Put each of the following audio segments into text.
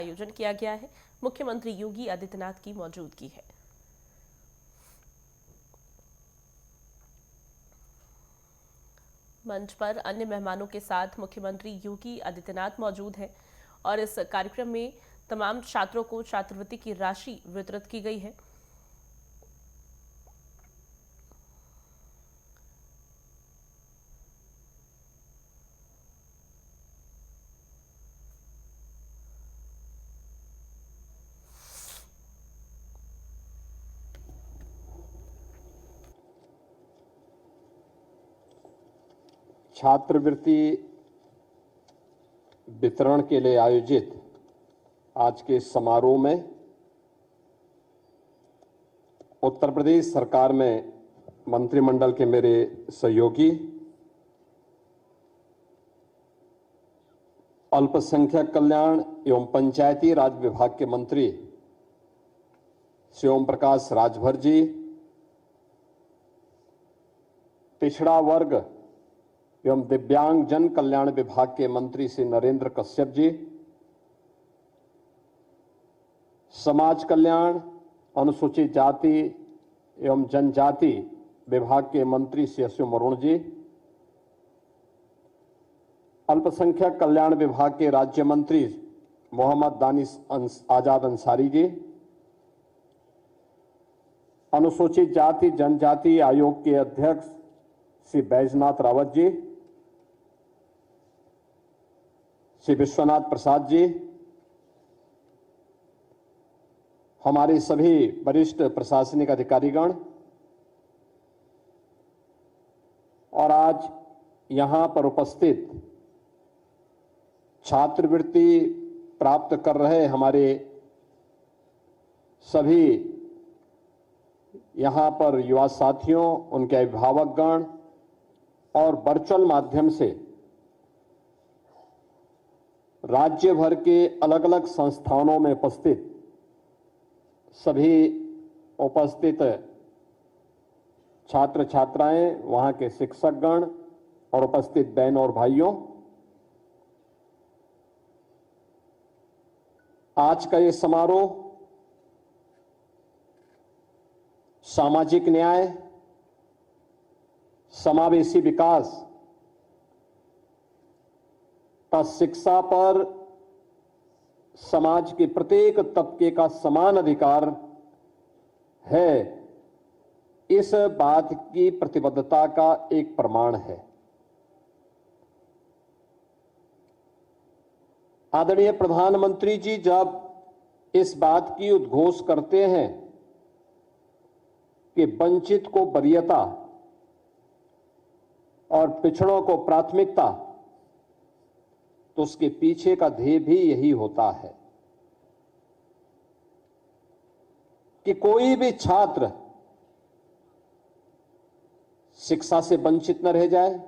आयोजन किया गया है। मुख्यमंत्री योगी आदित्यनाथ की मौजूदगी है। मंच पर अन्य मेहमानों के साथ मुख्यमंत्री योगी आदित्यनाथ मौजूद हैं और इस कार्यक्रम में तमाम छात्रों को छात्रवृत्ति की राशि वितरित की गई है। छात्रवृत्ति वितरण के लिए आयोजित आज के समारोह में उत्तर प्रदेश सरकार में मंत्रिमंडल के मेरे सहयोगी, अल्पसंख्यक कल्याण एवं पंचायती राज विभाग के मंत्री श्री ओम प्रकाश राजभर जी, पिछड़ा वर्ग एवं दिव्यांग जन कल्याण विभाग के मंत्री श्री नरेंद्र कश्यप जी, समाज कल्याण, अनुसूचित जाति एवं जनजाति विभाग के मंत्री श्री अश्विनी अरुण जी, अल्पसंख्यक कल्याण विभाग के राज्य मंत्री मोहम्मद दानिश आजाद अंसारी जी, अनुसूचित जाति जनजाति आयोग के अध्यक्ष श्री बैजनाथ रावत जी, श्री विश्वनाथ प्रसाद जी, हमारे सभी वरिष्ठ प्रशासनिक अधिकारीगण और आज यहां पर उपस्थित छात्रवृत्ति प्राप्त कर रहे हमारे सभी यहां पर युवा साथियों, उनके अभिभावकगण और वर्चुअल माध्यम से राज्य भर के अलग अलग संस्थानों में उपस्थित सभी उपस्थित छात्र छात्राएं, वहां के शिक्षकगण और उपस्थित बहन और भाइयों, आज का ये समारोह सामाजिक न्याय, समावेशी विकास तथा शिक्षा पर समाज के प्रत्येक तबके का समान अधिकार है, इस बात की प्रतिबद्धता का एक प्रमाण है। आदरणीय प्रधानमंत्री जी जब इस बात की उद्घोष करते हैं कि वंचित को वरीयता और पिछड़ों को प्राथमिकता, तो उसके पीछे का ध्येय भी यही होता है कि कोई भी छात्र शिक्षा से वंचित न रह जाए,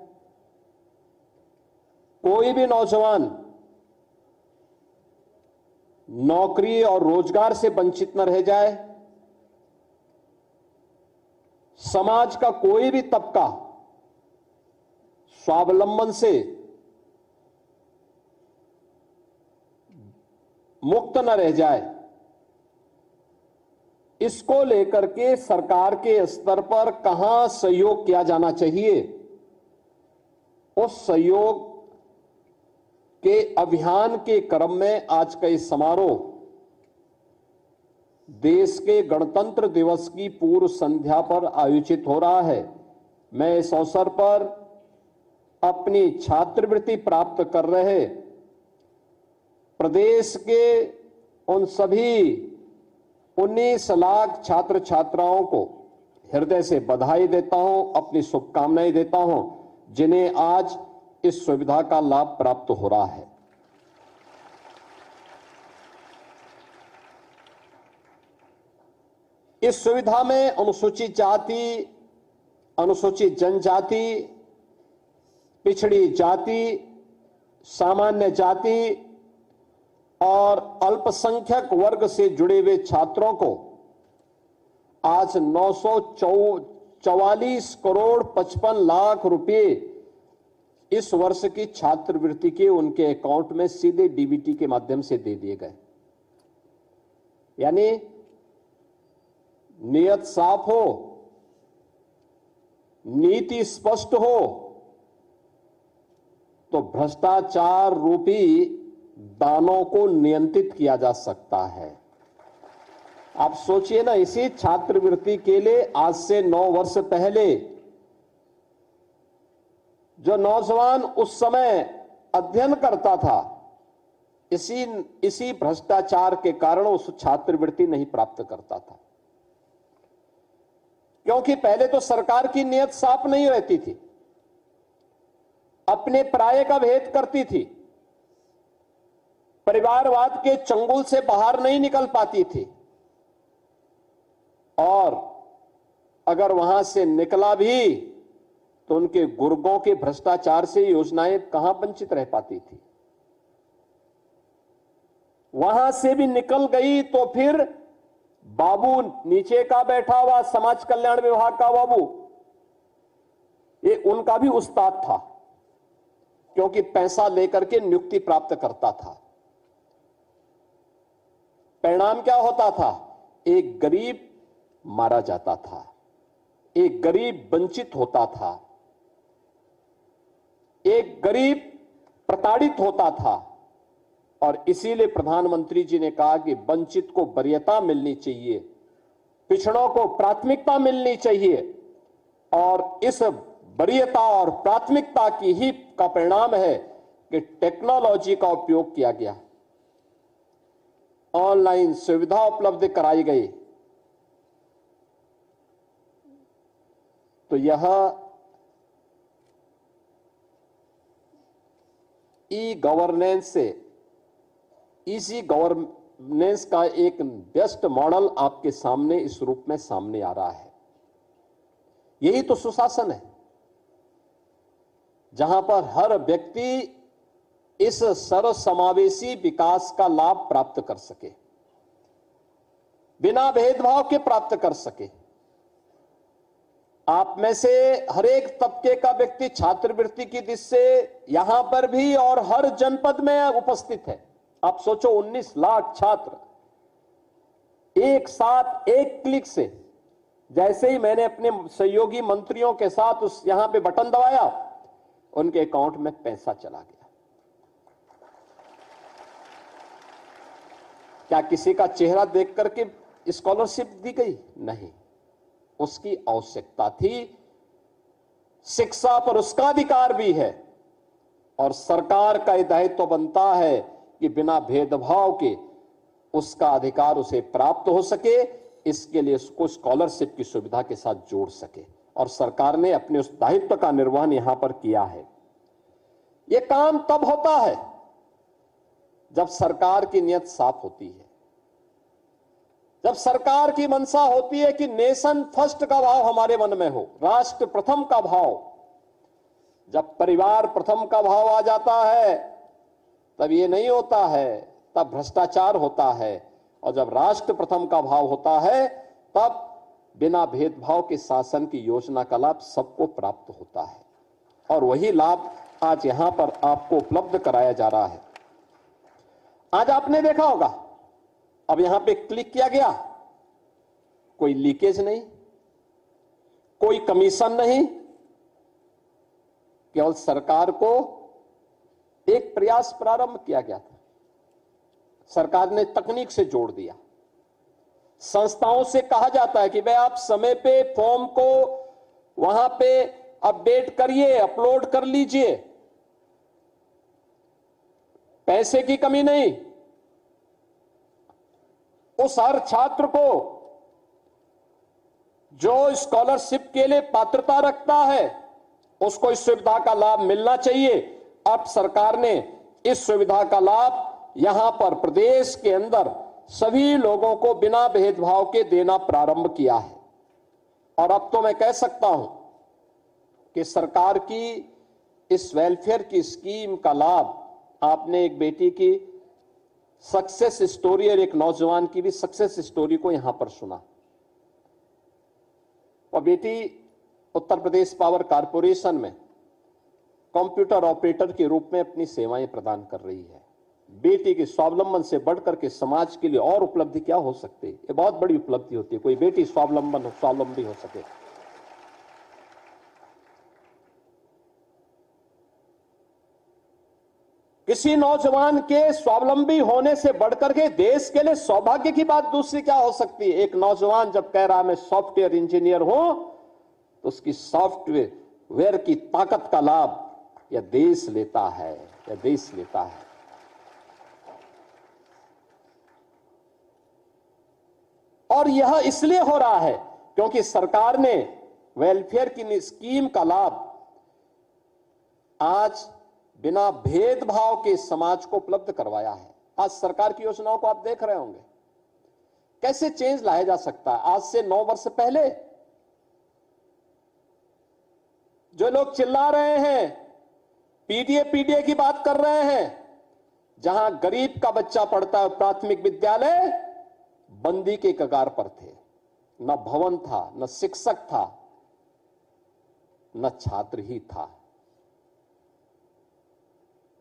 कोई भी नौजवान नौकरी और रोजगार से वंचित न रह जाए, समाज का कोई भी तबका स्वावलंबन से मुक्त न रह जाए, इसको लेकर के सरकार के स्तर पर कहां सहयोग किया जाना चाहिए, उस सहयोग के अभियान के क्रम में आज का इस समारोह देश के गणतंत्र दिवस की पूर्व संध्या पर आयोजित हो रहा है। मैं इस अवसर पर अपनी छात्रवृत्ति प्राप्त कर रहे प्रदेश के उन सभी 19 लाख छात्र छात्राओं को हृदय से बधाई देता हूं, अपनी शुभकामनाएं देता हूं, जिन्हें आज इस सुविधा का लाभ प्राप्त हो रहा है। इस सुविधा में अनुसूचित जाति, अनुसूचित जनजाति, पिछड़ी जाति, सामान्य जाति और अल्पसंख्यक वर्ग से जुड़े हुए छात्रों को आज 944 करोड़ 55 लाख रुपए इस वर्ष की छात्रवृत्ति के उनके अकाउंट में सीधे डीबीटी के माध्यम से दे दिए गए। यानी नियत साफ हो, नीति स्पष्ट हो, तो भ्रष्टाचार रूपी दानों को नियंत्रित किया जा सकता है। आप सोचिए ना, इसी छात्रवृत्ति के लिए आज से 9 वर्ष पहले जो नौजवान उस समय अध्ययन करता था, इसी भ्रष्टाचार के कारण उस छात्रवृत्ति नहीं प्राप्त करता था, क्योंकि पहले तो सरकार की नीयत साफ नहीं रहती थी, अपने पराये का भेद करती थी, परिवारवाद के चंगुल से बाहर नहीं निकल पाती थी, और अगर वहां से निकला भी तो उनके गुर्गों के भ्रष्टाचार से योजनाएं कहां वंचित रह पाती थी। वहां से भी निकल गई तो फिर बाबू, नीचे का बैठा हुआ समाज कल्याण विभाग का बाबू, ये उनका भी उस्ताद था, क्योंकि पैसा लेकर के नियुक्ति प्राप्त करता था। परिणाम क्या होता था? एक गरीब मारा जाता था, एक गरीब वंचित होता था, एक गरीब प्रताड़ित होता था। और इसीलिए प्रधानमंत्री जी ने कहा कि वंचित को वरीयता मिलनी चाहिए, पिछड़ों को प्राथमिकता मिलनी चाहिए, और इस वरीयता और प्राथमिकता की ही का परिणाम है कि टेक्नोलॉजी का उपयोग किया गया, ऑनलाइन सुविधा उपलब्ध कराई गई। तो यह ई गवर्नेंस से इजी गवर्नेंस का एक बेस्ट मॉडल आपके सामने इस रूप में सामने आ रहा है। यही तो सुशासन है, जहां पर हर व्यक्ति इस सर्वसमावेशी विकास का लाभ प्राप्त कर सके, बिना भेदभाव के प्राप्त कर सके। आप में से हर एक तबके का व्यक्ति छात्रवृत्ति की दृष्टि से यहां पर भी और हर जनपद में उपस्थित है। आप सोचो, 19 लाख छात्र एक साथ एक क्लिक से, जैसे ही मैंने अपने सहयोगी मंत्रियों के साथ उस यहां पे बटन दबाया, उनके अकाउंट में पैसा चला गया। क्या किसी का चेहरा देख करके स्कॉलरशिप दी गई? नहीं, उसकी आवश्यकता थी। शिक्षा पर उसका अधिकार भी है, और सरकार का यह दायित्व बनता है कि बिना भेदभाव के उसका अधिकार उसे प्राप्त हो सके, इसके लिए उसको स्कॉलरशिप की सुविधा के साथ जोड़ सके। और सरकार ने अपने उस दायित्व का निर्वहन यहां पर किया है। यह काम तब होता है जब सरकार की नीयत साफ होती है, जब सरकार की मंशा होती है कि नेशन फर्स्ट का भाव हमारे मन में हो, राष्ट्र प्रथम का भाव। जब परिवार प्रथम का भाव आ जाता है, तब ये नहीं होता है, तब भ्रष्टाचार होता है। और जब राष्ट्र प्रथम का भाव होता है, तब बिना भेदभाव के शासन की योजना का लाभ सबको प्राप्त होता है। और वही लाभ आज यहां पर आपको उपलब्ध कराया जा रहा है। आज आपने देखा होगा, अब यहां पे क्लिक किया गया, कोई लीकेज नहीं, कोई कमीशन नहीं, केवल सरकार को एक प्रयास प्रारंभ किया गया था। सरकार ने तकनीक से जोड़ दिया। संस्थाओं से कहा जाता है कि भाई आप समय पे फॉर्म को वहां पे अपडेट करिए, अपलोड कर लीजिए, पैसे की कमी नहीं। उस हर छात्र को जो स्कॉलरशिप के लिए पात्रता रखता है, उसको इस सुविधा का लाभ मिलना चाहिए। अब सरकार ने इस सुविधा का लाभ यहां पर प्रदेश के अंदर सभी लोगों को बिना भेदभाव के देना प्रारंभ किया है। और अब तो मैं कह सकता हूं कि सरकार की इस वेलफेयर की स्कीम का लाभ, आपने एक बेटी की सक्सेस स्टोरी और एक नौजवान की भी सक्सेस स्टोरी को यहां पर सुना। और बेटी उत्तर प्रदेश पावर कारपोरेशन में कंप्यूटर ऑपरेटर के रूप में अपनी सेवाएं प्रदान कर रही है। बेटी के स्वावलंबन से बढ़कर के समाज के लिए और उपलब्धि क्या हो सकती है? ये बहुत बड़ी उपलब्धि होती है, कोई बेटी स्वावलंबी हो सके। किसी नौजवान के स्वावलंबी होने से बढ़कर के देश के लिए सौभाग्य की बात दूसरी क्या हो सकती है? एक नौजवान जब कह रहा है मैं सॉफ्टवेयर इंजीनियर हूं, तो उसकी सॉफ्टवेयर की ताकत का लाभ यह देश लेता है, यह देश लेता है। और यह इसलिए हो रहा है क्योंकि सरकार ने वेलफेयर की स्कीम का लाभ आज बिना भेदभाव के समाज को उपलब्ध करवाया है। आज सरकार की योजनाओं को आप देख रहे होंगे, कैसे चेंज लाया जा सकता है। आज से 9 वर्ष पहले जो लोग चिल्ला रहे हैं, पीडीए की बात कर रहे हैं, जहां गरीब का बच्चा पढ़ता है प्राथमिक विद्यालय, बंदी के कगार पर थे। न भवन था, न शिक्षक था, न छात्र ही था।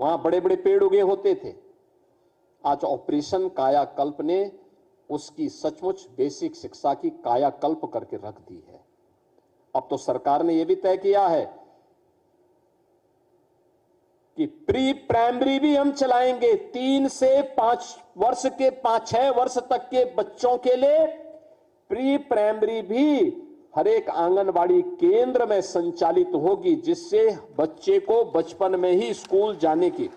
वहां बड़े बड़े पेड़ उगे होते थे। आज ऑपरेशन कायाकल्प ने उसकी सचमुच बेसिक शिक्षा की कायाकल्प करके रख दी है। अब तो सरकार ने यह भी तय किया है कि प्री प्राइमरी भी हम चलाएंगे। 3 से 5 वर्ष के 5-6 वर्ष तक के बच्चों के लिए प्री प्राइमरी भी हर एक आंगनबाड़ी केंद्र में संचालित होगी, जिससे बच्चे को बचपन में ही स्कूल जाने की,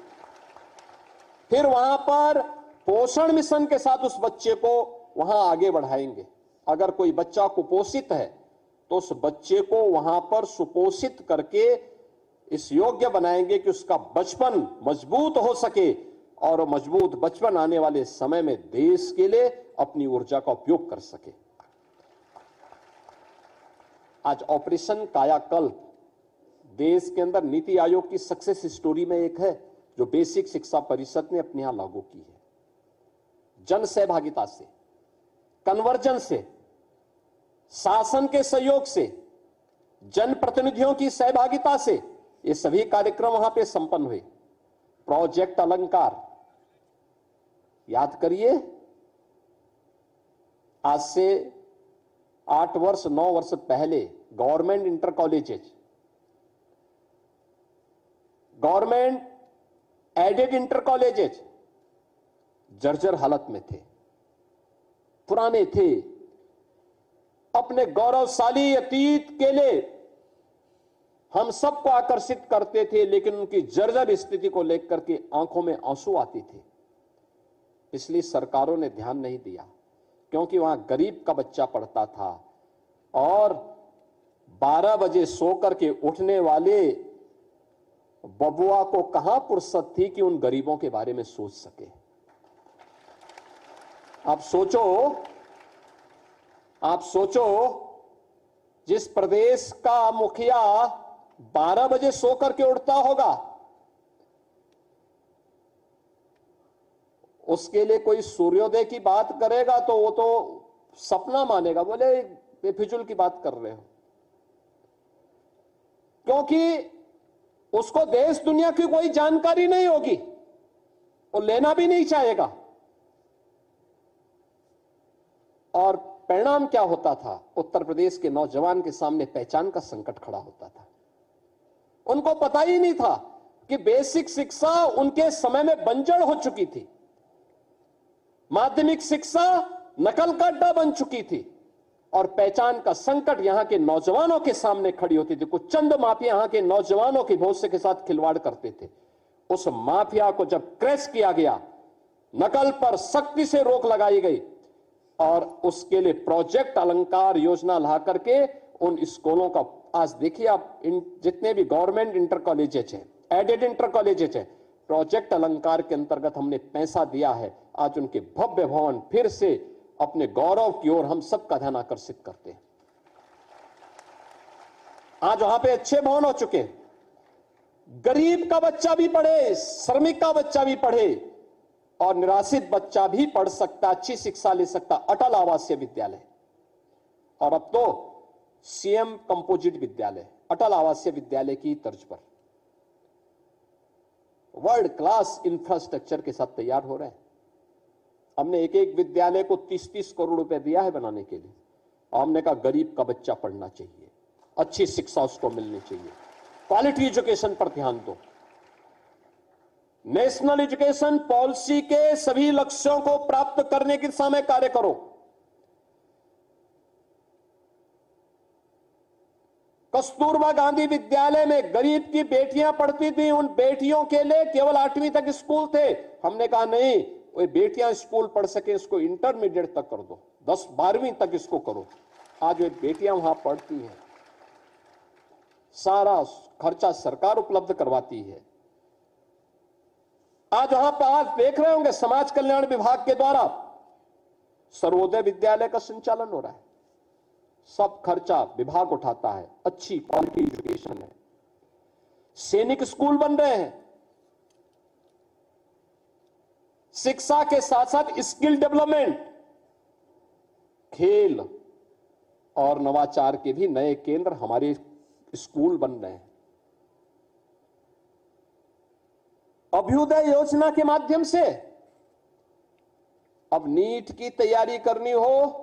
फिर वहां पर पोषण मिशन के साथ उस बच्चे को वहां आगे बढ़ाएंगे। अगर कोई बच्चा कुपोषित है तो उस बच्चे को वहां पर सुपोषित करके इस योग्य बनाएंगे कि उसका बचपन मजबूत हो सके और मजबूत बचपन आने वाले समय में देश के लिए अपनी ऊर्जा का उपयोग कर सके। आज ऑपरेशन कायाकल्प देश के अंदर नीति आयोग की सक्सेस स्टोरी में एक है, जो बेसिक शिक्षा परिषद ने अपने यहां लागू की है। जन सहभागिता से, कन्वर्जन से, शासन के सहयोग से, जनप्रतिनिधियों की सहभागिता से ये सभी कार्यक्रम वहां पे संपन्न हुए। प्रोजेक्ट अलंकार याद करिए, आज से 8 वर्ष 9 वर्ष पहले government inter colleges, government aided inter colleges जर्जर हालत में थे, पुराने थे, अपने गौरवशाली अतीत के लिए हम सबको आकर्षित करते थे, लेकिन उनकी जर्जर स्थिति को लेकर के आंखों में आंसू आते थे। इसलिए सरकारों ने ध्यान नहीं दिया, क्योंकि वहां गरीब का बच्चा पढ़ता था और 12 बजे सोकर के उठने वाले बबुआ को कहां फुर्सत थी कि उन गरीबों के बारे में सोच सके। आप सोचो जिस प्रदेश का मुखिया 12 बजे सोकर के उठता होगा, उसके लिए कोई सूर्योदय की बात करेगा तो वो तो सपना मानेगा, बोले बेफिजुल की बात कर रहे हो, क्योंकि उसको देश दुनिया की कोई जानकारी नहीं होगी, वो लेना भी नहीं चाहेगा। और परिणाम क्या होता था? उत्तर प्रदेश के नौजवान के सामने पहचान का संकट खड़ा होता था। उनको पता ही नहीं था कि बेसिक शिक्षा उनके समय में बंजर हो चुकी थी, माध्यमिक शिक्षा नकल का अड्डा बन चुकी थी और पहचान का संकट यहां के नौजवानों के सामने खड़ी होती थी। कुछ चंद माफिया यहां के नौजवानों के भविष्य के साथ खिलवाड़ करते थे। उस माफिया को जब क्रैश किया गया, नकल पर सख्ती से रोक लगाई गई और उसके लिए प्रोजेक्ट अलंकार योजना ला करके उन स्कूलों का, आज देखिए आप जितने भी गवर्नमेंट इंटर कॉलेजेज हैं, एडेड इंटर कॉलेजेज हैं, प्रोजेक्ट अलंकार के अंतर्गत हमने पैसा दिया है। आज उनके भव्य भवन फिर से अपने गौरव की ओर हम सबका ध्यान आकर्षित करते हैं। आज वहां पे अच्छे भवन हो चुके हैं, गरीब का बच्चा भी पढ़े, श्रमिक का बच्चा भी पढ़े और निराश्रित बच्चा भी पढ़ सकता, अच्छी शिक्षा ले सकता। अटल आवासीय विद्यालय और अब तो सीएम कंपोजिट विद्यालय, अटल आवासीय विद्यालय की तर्ज पर वर्ल्ड क्लास इंफ्रास्ट्रक्चर के साथ तैयार हो रहे हैं। हमने एक एक विद्यालय को 30-30 करोड़ रुपए दिया है बनाने के लिए। और हमने कहा गरीब का बच्चा पढ़ना चाहिए, अच्छी शिक्षा उसको मिलनी चाहिए, क्वालिटी एजुकेशन पर ध्यान दो। नेशनल एजुकेशन पॉलिसी के सभी लक्ष्यों को प्राप्त करने की दिशा में कार्य करो। कस्तूरबा गांधी विद्यालय में गरीब की बेटियां पढ़ती थी, उन बेटियों के लिए केवल 8वीं तक स्कूल थे। हमने कहा नहीं, वो बेटियां स्कूल पढ़ सके इसको इंटरमीडिएट तक कर दो, 10-12वीं तक इसको करो। आज वे बेटियां वहां पढ़ती हैं, सारा खर्चा सरकार उपलब्ध करवाती है। आज वहां पर आज देख रहे होंगे समाज कल्याण विभाग के द्वारा सर्वोदय विद्यालय का संचालन हो रहा है। सब खर्चा विभाग उठाता है, अच्छी क्वालिटी एजुकेशन है। सैनिक स्कूल बन रहे हैं। शिक्षा के साथ साथ स्किल डेवलपमेंट, खेल और नवाचार के भी नए केंद्र हमारे स्कूल बन रहे हैं। अभ्युदय योजना के माध्यम से अब नीट की तैयारी करनी हो,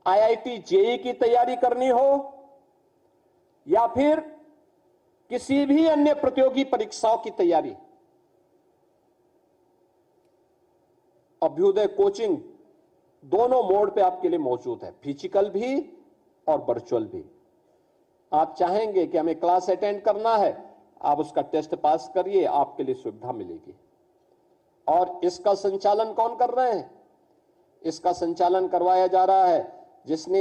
आईआईटी जेईई की तैयारी करनी हो, या फिर किसी भी अन्य प्रतियोगी परीक्षाओं की तैयारी, अभ्युदय कोचिंग दोनों मोड पे आपके लिए मौजूद है, फिजिकल भी और वर्चुअल भी। आप चाहेंगे कि हमें क्लास अटेंड करना है, आप उसका टेस्ट पास करिए, आपके लिए सुविधा मिलेगी। और इसका संचालन कौन कर रहे हैं? इसका संचालन करवाया जा रहा है जिसने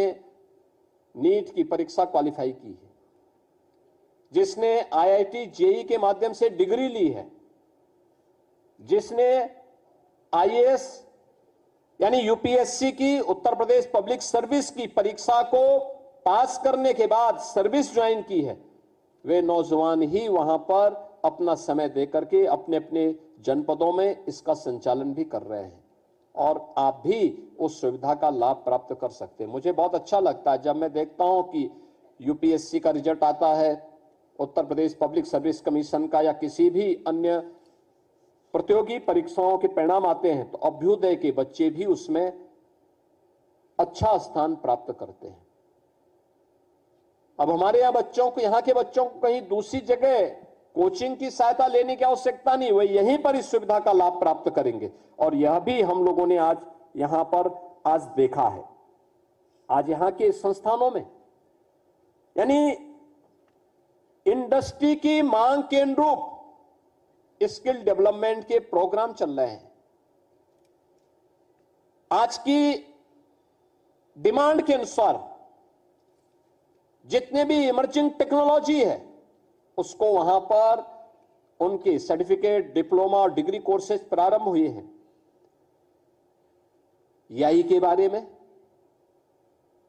नीट की परीक्षा क्वालिफाई की है, जिसने आईआईटी जेईई के माध्यम से डिग्री ली है, जिसने आईएएस यानी यूपीएससी की उत्तर प्रदेश पब्लिक सर्विस की परीक्षा को पास करने के बाद सर्विस ज्वाइन की है। वे नौजवान ही वहां पर अपना समय देकर के अपने अपने जनपदों में इसका संचालन भी कर रहे हैं, और आप भी उस सुविधा का लाभ प्राप्त कर सकते हैं। मुझे बहुत अच्छा लगता है जब मैं देखता हूं कि यूपीएससी का रिजल्ट आता है, Uttar Pradesh public service commission का, या किसी भी अन्य प्रतियोगी परीक्षाओं के परिणाम आते हैं, तो अभ्युदय के बच्चे भी उसमें अच्छा स्थान प्राप्त करते हैं। अब हमारे यहाँ के बच्चों को कहीं दूसरी जगह कोचिंग की सहायता लेने की आवश्यकता नहीं, वे यहीं पर इस सुविधा का लाभ प्राप्त करेंगे। और यह भी हम लोगों ने आज यहां पर आज देखा है। आज यहां के संस्थानों में यानी इंडस्ट्री की मांग के अनुरूप स्किल डेवलपमेंट के प्रोग्राम चल रहे हैं। आज की डिमांड के अनुसार जितने भी इमर्जिंग टेक्नोलॉजी है उसको वहां पर उनके सर्टिफिकेट, डिप्लोमा और डिग्री कोर्सेज प्रारंभ हुए हैं। एआई के बारे में,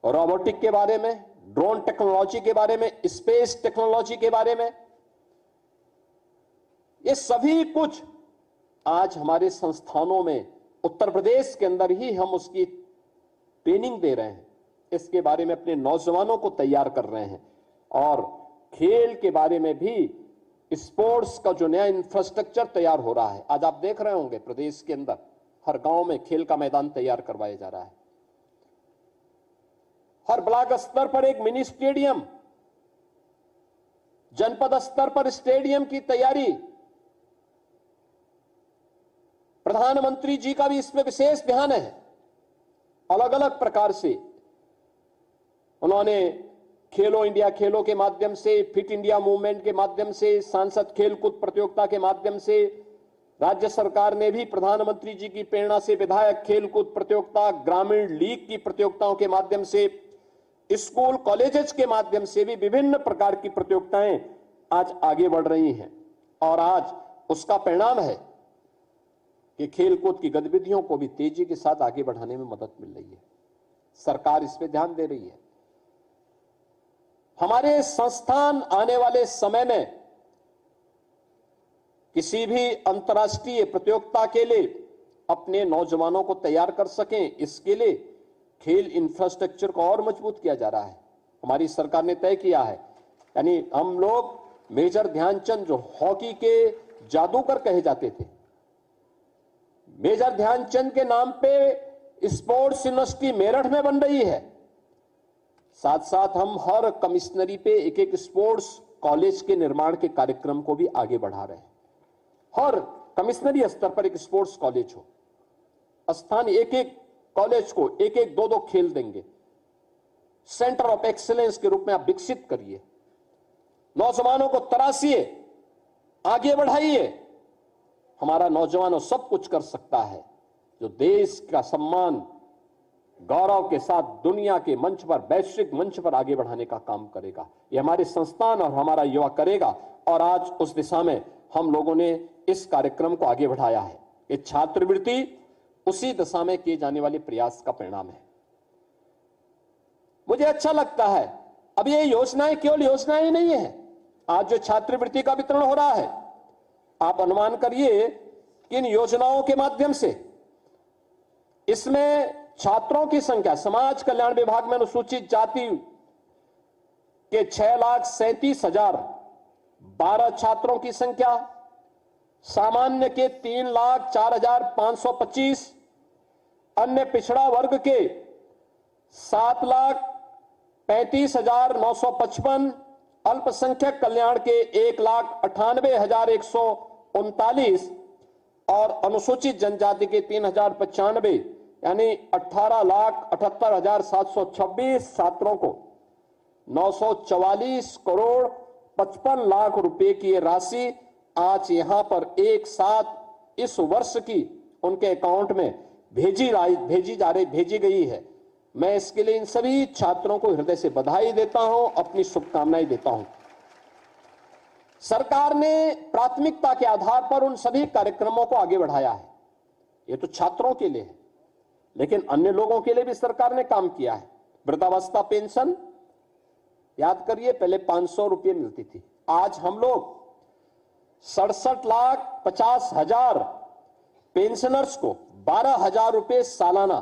रोबोटिक के बारे में, ड्रोन टेक्नोलॉजी के बारे में, स्पेस टेक्नोलॉजी के बारे में, ये सभी कुछ आज हमारे संस्थानों में उत्तर प्रदेश के अंदर ही हम उसकी ट्रेनिंग दे रहे हैं। इसके बारे में अपने नौजवानों को तैयार कर रहे हैं। और खेल के बारे में भी स्पोर्ट्स का जो नया इंफ्रास्ट्रक्चर तैयार हो रहा है, आज आप देख रहे होंगे प्रदेश के अंदर हर गांव में खेल का मैदान तैयार करवाया जा रहा है। हर ब्लॉक स्तर पर एक मिनी स्टेडियम, जनपद स्तर पर स्टेडियम की तैयारी। प्रधानमंत्री जी का भी इसमें विशेष ध्यान है। अलग अलग प्रकार से उन्होंने खेलो इंडिया खेलों के माध्यम से, फिट इंडिया मूवमेंट के माध्यम से, सांसद खेलकूद प्रतियोगिता के माध्यम से, राज्य सरकार ने भी प्रधानमंत्री जी की प्रेरणा से विधायक खेलकूद प्रतियोगिता, ग्रामीण लीग की प्रतियोगिताओं के माध्यम से, स्कूल कॉलेजेस के माध्यम से भी विभिन्न प्रकार की प्रतियोगिताएं आज आगे बढ़ रही हैं। और आज उसका परिणाम है कि खेलकूद की गतिविधियों को भी तेजी के साथ आगे बढ़ाने में मदद मिल रही है। सरकार इस पे ध्यान दे रही है। हमारे संस्थान आने वाले समय में किसी भी अंतर्राष्ट्रीय प्रतियोगिता के लिए अपने नौजवानों को तैयार कर सकें, इसके लिए खेल इंफ्रास्ट्रक्चर को और मजबूत किया जा रहा है। हमारी सरकार ने तय किया है, यानी हम लोग मेजर ध्यानचंद जो हॉकी के जादूगर कहे जाते थे। मेजर ध्यानचंद के नाम पे स्पोर्ट्स यूनिवर्सिटी मेरठ में बन रही है। साथ साथ हम हर कमिश्नरी पे एक एक स्पोर्ट्स कॉलेज के निर्माण के कार्यक्रम को भी आगे बढ़ा रहे हैं। हर कमिश्नरी स्तर पर एक स्पोर्ट्स कॉलेज हो, स्थानीय एक एक कॉलेज को एक एक दो दो खेल देंगे, सेंटर ऑफ एक्सीलेंस के रूप में आप विकसित करिए, नौजवानों को तराशिए, आगे बढ़ाइए। हमारा नौजवानों सब कुछ कर सकता है, जो देश का सम्मान गौरव के साथ दुनिया के मंच पर, वैश्विक मंच पर आगे बढ़ाने का काम करेगा। ये हमारे संस्थान और हमारा युवा करेगा, और आज उस दिशा में हम लोगों ने इस कार्यक्रम को आगे बढ़ाया है। ये छात्रवृत्ति उसी दिशा में किए जाने वाले प्रयास का परिणाम है। मुझे अच्छा लगता है, अब ये योजनाएं केवल योजनाएं ही नहीं है। आज जो छात्रवृत्ति का वितरण हो रहा है, आप अनुमान करिए कि इन योजनाओं के माध्यम से इसमें छात्रों की संख्या, समाज कल्याण विभाग में अनुसूचित जाति के 6,37,012 छात्रों की संख्या, सामान्य के 3,04,525, अन्य पिछड़ा वर्ग के 7,35,955, अल्पसंख्यक कल्याण के 1,98,139 और अनुसूचित जनजाति के 3,095, यानी 18,78,726 छात्रों को 944 करोड़ 55 लाख रुपए की ये राशि आज यहां पर एक साथ इस वर्ष की उनके अकाउंट में भेजी गई है। मैं इसके लिए इन सभी छात्रों को हृदय से बधाई देता हूं, अपनी शुभकामनाएं देता हूं। सरकार ने प्राथमिकता के आधार पर उन सभी कार्यक्रमों को आगे बढ़ाया है। ये तो छात्रों के लिए है, लेकिन अन्य लोगों के लिए भी सरकार ने काम किया है। वृद्धावस्था पेंशन, याद करिए, पहले 500 रुपये मिलती थी, आज हम लोग 67,50,000 पेंशनर्स को 12,000 रुपये सालाना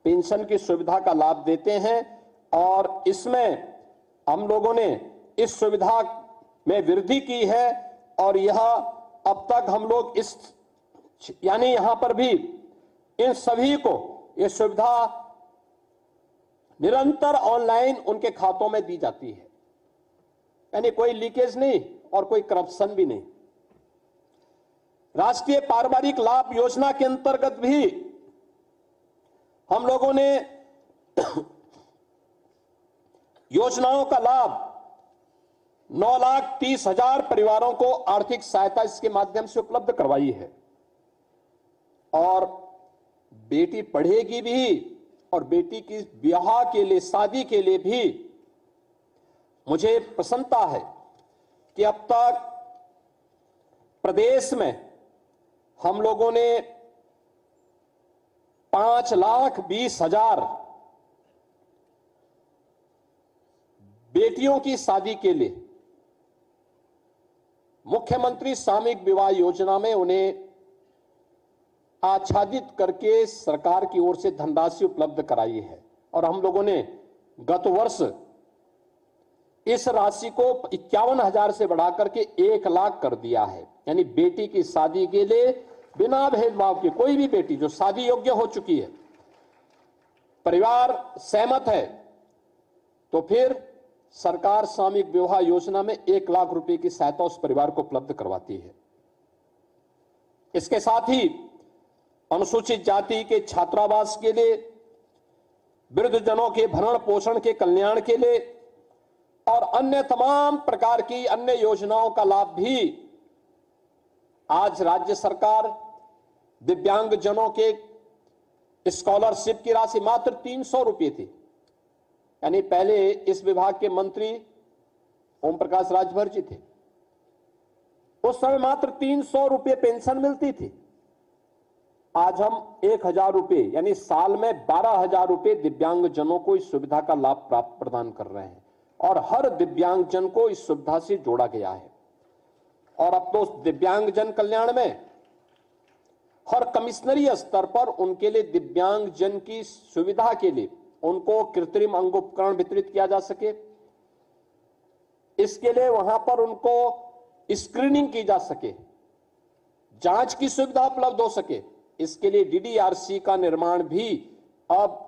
पेंशन की सुविधा का लाभ देते हैं। और इसमें हम लोगों ने इस सुविधा में वृद्धि की है, और यह अब तक हम लोग यानी यहां पर भी इन सभी को यह सुविधा निरंतर ऑनलाइन उनके खातों में दी जाती है, यानी कोई लीकेज नहीं और कोई करप्शन भी नहीं। राष्ट्रीय पारिवारिक लाभ योजना के अंतर्गत भी हम लोगों ने योजनाओं का लाभ 9,30,000 परिवारों को आर्थिक सहायता इसके माध्यम से उपलब्ध करवाई है। और बेटी पढ़ेगी भी, और बेटी की विवाह के लिए, शादी के लिए भी मुझे प्रसन्नता है कि अब तक प्रदेश में हम लोगों ने 5,20,000 बेटियों की शादी के लिए मुख्यमंत्री सामूहिक विवाह योजना में उन्हें आच्छादित करके सरकार की ओर से धनराशि उपलब्ध कराई है। और हम लोगों ने गत वर्ष इस राशि को 51,000 से बढ़ाकर के 1 लाख कर दिया है। यानी बेटी की शादी के लिए बिना भेदभाव के कोई भी बेटी जो शादी योग्य हो चुकी है, परिवार सहमत है, तो फिर सरकार सामूहिक विवाह योजना में 1 लाख रुपए की सहायता उस परिवार को उपलब्ध करवाती है। इसके साथ ही अनुसूचित जाति के छात्रावास के लिए, वृद्धजनों के भरण पोषण के कल्याण के लिए और अन्य तमाम प्रकार की अन्य योजनाओं का लाभ भी आज राज्य सरकार दिव्यांगजनों के स्कॉलरशिप की राशि मात्र 300 रुपये थी। यानी पहले इस विभाग के मंत्री ओम प्रकाश राजभर जी थे, उस समय मात्र 300 रुपये पेंशन मिलती थी। आज हम 1,000 रुपये यानी साल में 12,000 रुपये दिव्यांगजनों को इस सुविधा का लाभ प्राप्त प्रदान कर रहे हैं, और हर दिव्यांगजन को इस सुविधा से जोड़ा गया है। और अब तो दिव्यांगजन कल्याण में हर कमिश्नरी स्तर पर उनके लिए दिव्यांगजन की सुविधा के लिए उनको कृत्रिम अंग उपकरण वितरित किया जा सके, इसके लिए वहां पर उनको स्क्रीनिंग की जा सके, जांच की सुविधा उपलब्ध हो सके, इसके लिए DDRC का निर्माण भी अब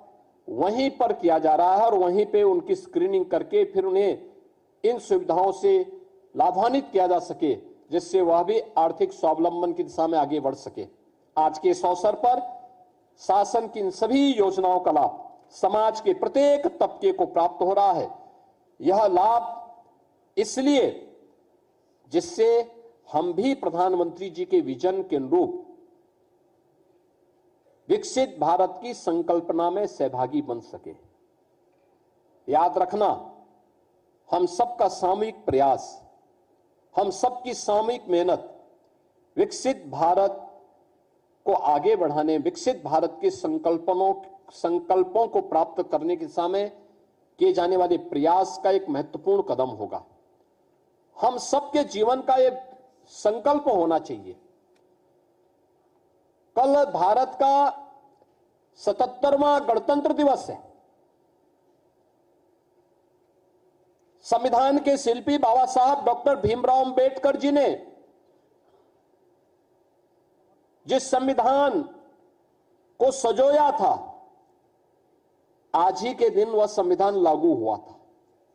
वहीं पर किया जा रहा है और वहीं पे उनकी स्क्रीनिंग करके फिर उन्हें इन सुविधाओं से लाभान्वित किया जा सके, जिससे वह भी आर्थिक स्वावलंबन की दिशा में आगे बढ़ सके। आज के इस अवसर पर शासन की इन सभी योजनाओं का लाभ समाज के प्रत्येक तबके को प्राप्त हो रहा है। यह लाभ इसलिए जिससे हम भी प्रधानमंत्री जी के विजन के अनुरूप विकसित भारत की संकल्पना में सहभागी बन सके। याद रखना, हम सबका सामूहिक प्रयास, हम सबकी सामूहिक मेहनत विकसित भारत को आगे बढ़ाने, विकसित भारत के संकल्पों को प्राप्त करने की दिशा में किए जाने वाले प्रयास का एक महत्वपूर्ण कदम होगा। हम सबके जीवन का ये संकल्प होना चाहिए। कल भारत का 77वां गणतंत्र दिवस है। संविधान के शिल्पी बाबा साहब डॉक्टर भीमराव अंबेडकर जी ने जिस संविधान को संजोया था, आज ही के दिन वह संविधान लागू हुआ था।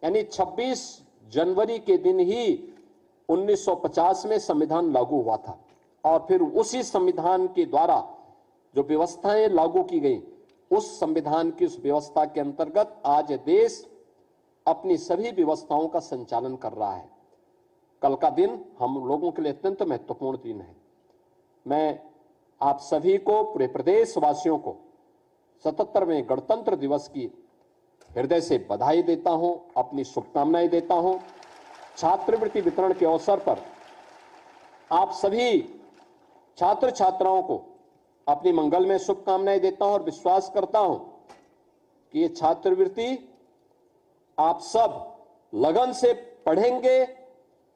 यानी 26 जनवरी के दिन ही 1950 में संविधान लागू हुआ था और फिर उसी संविधान के द्वारा जो व्यवस्थाएं लागू की गई, उस संविधान की उस व्यवस्था के अंतर्गत आज देश अपनी सभी व्यवस्थाओं का संचालन कर रहा है। कल का दिन हम लोगों के लिए अत्यंत महत्वपूर्ण दिन है। मैं आप सभी को, पूरे प्रदेशवासियों को 77वें गणतंत्र दिवस की हृदय से बधाई देता हूं, अपनी शुभकामनाएं देता हूं। छात्रवृत्ति वितरण के अवसर पर आप सभी छात्र छात्राओं को अपनी मंगलमय शुभकामनाएं देता हूं और विश्वास करता हूं कि ये छात्रवृत्ति आप सब लगन से पढ़ेंगे,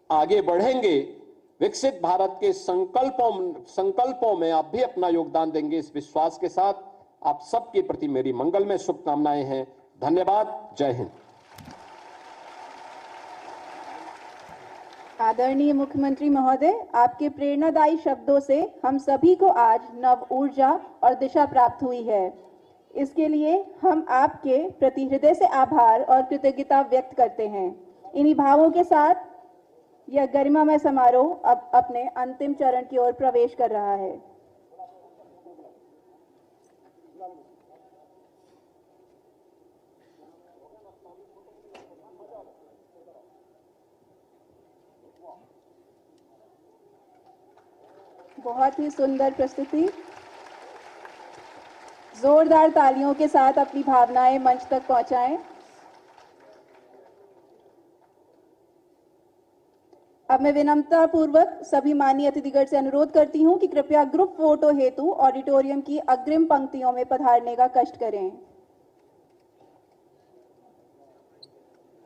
आगे बढ़ेंगे, विकसित भारत के संकल्पों में आप भी अपना योगदान देंगे। इस विश्वास के साथ आप सबके प्रति मेरी मंगलमय शुभकामनाएं हैं। धन्यवाद। जय हिंद। आदरणीय मुख्यमंत्री महोदय, आपके प्रेरणादायी शब्दों से हम सभी को आज नव ऊर्जा और दिशा प्राप्त हुई है। इसके लिए हम आपके प्रति हृदय से आभार और कृतज्ञता व्यक्त करते हैं। इन्हीं भावों के साथ यह गरिमामय समारोह अब अपने अंतिम चरण की ओर प्रवेश कर रहा है। बहुत ही सुंदर प्रस्तुति। जोरदार तालियों के साथ अपनी भावनाएं मंच तक पहुंचाएं। अब मैं विनम्रतापूर्वक सभी माननीय अतिथिगण से अनुरोध करती हूं कि कृपया ग्रुप फोटो हेतु ऑडिटोरियम की अग्रिम पंक्तियों में पधारने का कष्ट करें।